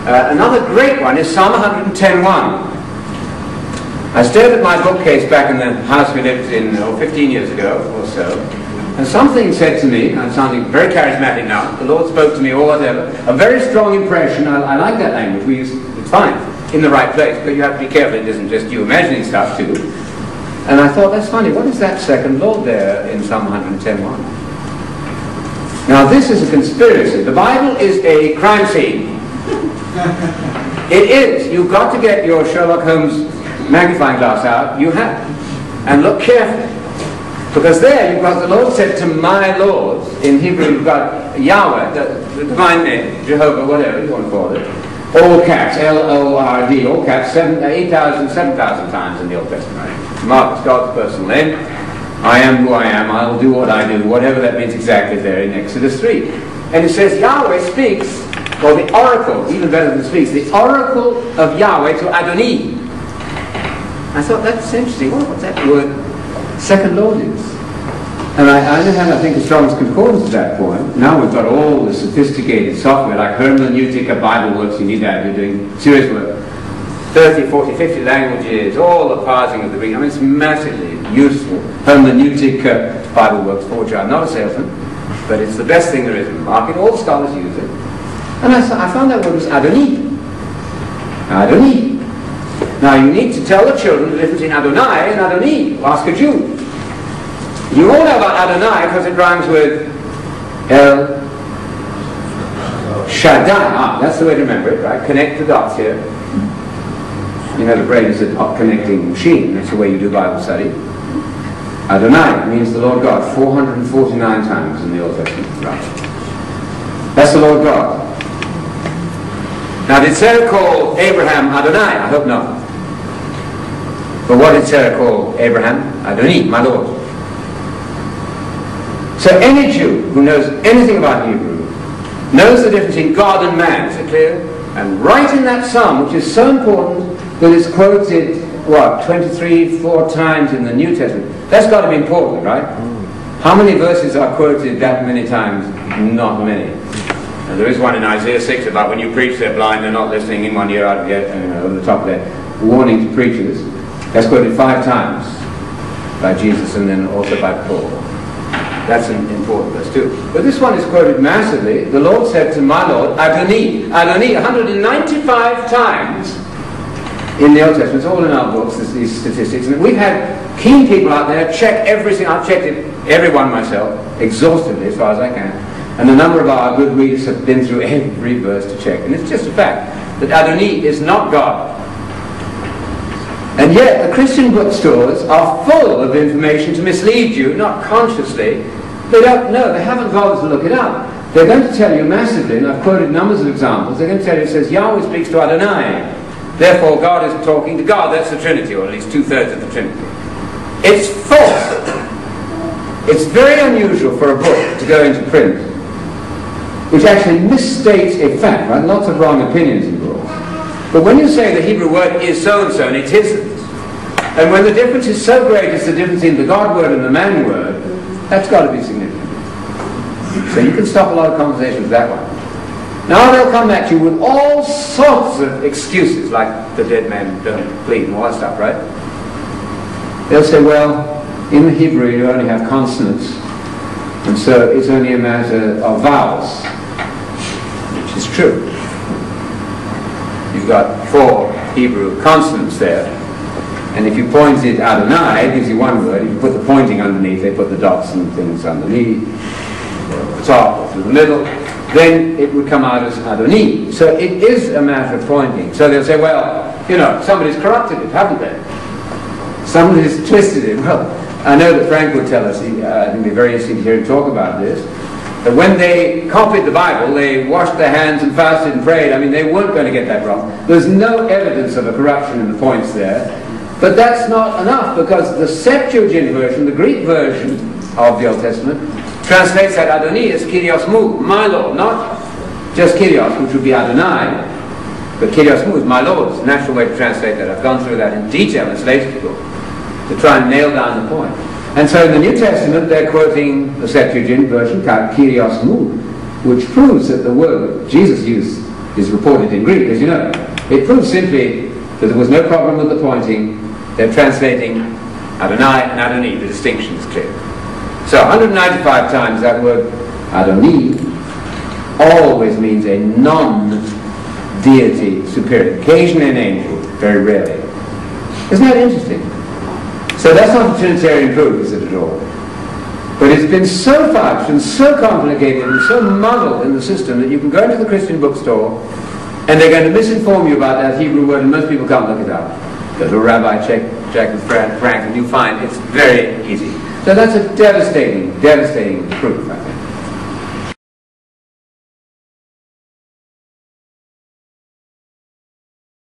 Another great one is Psalm 110:1. I stared at my bookcase back in the house we lived in 15 years ago or so, and something said to me, I'm sounding very charismatic now, the Lord spoke to me or whatever, a very strong impression. I like that language, we use, it's fine, in the right place, but you have to be careful, it isn't just you imagining stuff too. And I thought, that's funny, what is that second Lord there in Psalm 110:1? Now this is a conspiracy. The Bible is a crime scene. It is. You've got to get your Sherlock Holmes magnifying glass out, you have, and look carefully. Because there you've got the Lord said to my Lord. In Hebrew you've got Yahweh, the divine name, Jehovah, whatever you want to call it. All caps, L-O-R-D, all caps, 8,000, 7,000 times in the Old Testament. Mark, God's personal name. I am who I am, I will do what I do, whatever that means exactly there in Exodus 3. And it says Yahweh speaks, or the oracle, even better than speaks, the oracle of Yahweh to Adoni. I thought, that's interesting. What's that word second Lord is? And I had, I think, a Strong's Concordance at that point. Now we've got all the sophisticated software, like hermeneutica, Bible works, you need that, you're doing serious work. 30, 40, 50 languages, all the parsing of the Greek. I mean, it's massively useful. Hermeneutica, Bible works, for which I'm not a salesman, but it's the best thing there is in the market. All the scholars use it. And I found that word was Adoni. Adoni. Now you need to tell the children the difference between Adonai and Adoni. Ask a Jew. You all know about Adonai because it rhymes with El Shaddai. Ah, that's the way to remember it, right? Connect the dots here. You know, the brain is a dot connecting machine. That's the way you do Bible study. Adonai means the Lord God 449 times in the Old Testament. Right. That's the Lord God. Now, did Sarah call Abraham Adonai? I hope not. But what did Sarah call Abraham? Adoni, my Lord. So any Jew who knows anything about Hebrew knows the difference between God and man. Is it clear? And right in that psalm, which is so important that it's quoted, what, 4 times in the New Testament. That's got to be important, right? How many verses are quoted that many times? Not many. And there is one in Isaiah 6 about when you preach, they're blind, they're not listening, in one ear, out of the other, on the top of that. Warning to preachers. That's quoted 5 times by Jesus and then also by Paul. That's an important verse too. But this one is quoted massively. The Lord said to my Lord, Adoni, Adoni, 195 times in the Old Testament. It's all in our books, these statistics. And we've had keen people out there check everything. I've checked it, every one myself, exhaustively as far as I can. And a number of our good readers have been through every verse to check. And it's just a fact that Adoni is not God. And yet the Christian bookstores are full of information to mislead you, not consciously. They don't know, they haven't bothered to look it up. They're going to tell you massively, and I've quoted numbers of examples, they're going to tell you, it says Yahweh speaks to Adonai. Therefore God is talking to God. That's the Trinity, or at least 2/3 of the Trinity. It's false. It's very unusual for a book to go into print which actually misstates a fact, right? Lots of wrong opinions in books. But when you say the Hebrew word is so-and-so, and it isn't, and when the difference is so great, it's the difference in the God word and the man word, that's got to be significant. So you can stop a lot of conversations with that one. Now they'll come at you with all sorts of excuses, like the dead man don't bleed and all that stuff, right? They'll say, well, in the Hebrew you only have consonants, and so it's only a matter of vowels, which is true. You've got 4 Hebrew consonants there, and if you point it Adonai, it gives you one word. If you put the pointing underneath, they put the dots and things underneath, the top or through the middle, then it would come out as Adoni. So it is a matter of pointing. So they'll say, well, you know, somebody's corrupted it, haven't they? Somebody's twisted it. Well, I know that Frank would tell us, I think it'd be very interesting to hear him talk about this, that when they copied the Bible, they washed their hands and fasted and prayed. I mean, they weren't going to get that wrong. There's no evidence of a corruption in the points there. But that's not enough, because the Septuagint version, the Greek version of the Old Testament, translates that Adoni as Kyrios Mu, my Lord, not just Kyrios, which would be Adonai, but Kyrios Mu is my Lord. It's a natural way to translate that. I've gone through that in detail in this latest book to try and nail down the point. And so in the New Testament, they're quoting the Septuagint version, Kyrios Mu, which proves that the word Jesus used is reported in Greek, as you know. It proves simply that there was no problem with the pointing. They're translating Adonai and Adoni. The distinction is clear. So 195 times that word Adoni always means a non-deity superior. Occasionally an angel, very rarely. Isn't that interesting? So that's not a Trinitarian proof, is it at all? But it's been so fudged and so complicated and so muddled in the system that you can go into the Christian bookstore and they're going to misinform you about that Hebrew word, and most people can't look it up. Go to a rabbi, check with Frank, and you find it's very easy. So that's a devastating, devastating proof, I think.